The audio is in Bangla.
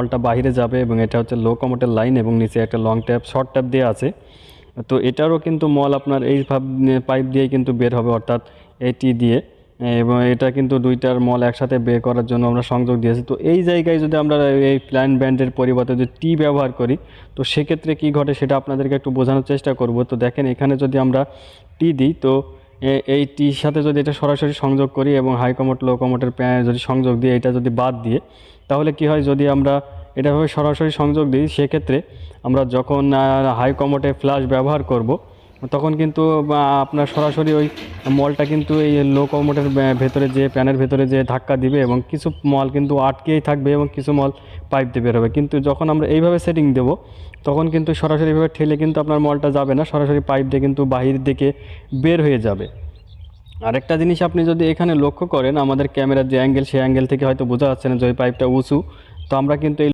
মলটা বাইরে যাবে এবং এটা হচ্ছে লো কমোটের লাইন এবং নিচে একটা লং ট্যাপ শর্ট ট্যাপ দেওয়া আছে। তো এটারও কিন্তু মল আপনার এই পাইপ দিয়ে কিন্তু বের হবে, অর্থাৎ এটি দিয়ে, এবং এটা কিন্তু দুইটার মল একসাথে বের করার জন্য আমরা সংযোগ দিয়েছি। তো এই জায়গায় যদি আমরা এই প্ল্যান ব্যান্ডের পরিবর্তে যদি টি ব্যবহার করি তো সেক্ষেত্রে কি ঘটে সেটা আপনাদেরকে একটু বোঝানোর চেষ্টা করব। তো দেখেন এখানে যদি আমরা টি দিই তো এই টির সাথে যদি এটা সরাসরি সংযোগ করি এবং হাই কমোট লো কমোটের যদি সংযোগ দিই, এটা যদি বাদ দিয়ে, তাহলে কি হয়, যদি আমরা এটাভাবে সরাসরি সংযোগ দিই সেক্ষেত্রে আমরা যখন হাই কমোটে ফ্লাশ ব্যবহার করব তখন কিন্তু আপনার সরাসরি ওই মলটা কিন্তু এই লো কমোটের ভেতরে যে প্যানের ভেতরে যে ধাক্কা দিবে এবং কিছু মল কিন্তু আটকেই থাকবে এবং কিছু মল পাইপ দিয়ে বের হবে। কিন্তু যখন আমরা এইভাবে সেটিং দেব তখন কিন্তু সরাসরি এভাবে ঠেলে কিন্তু আপনার মলটা যাবে না, সরাসরি পাইপ দিয়ে কিন্তু বাহির দিকে বের হয়ে যাবে। আরেকটা জিনিস আপনি যদি এখানে লক্ষ্য করেন, আমাদের ক্যামেরার যে অ্যাঙ্গেল সেই অ্যাঙ্গেল থেকে হয়তো বোঝা যাচ্ছে না যে ওই পাইপটা উঁচু, তো আমরা কিন্তু এই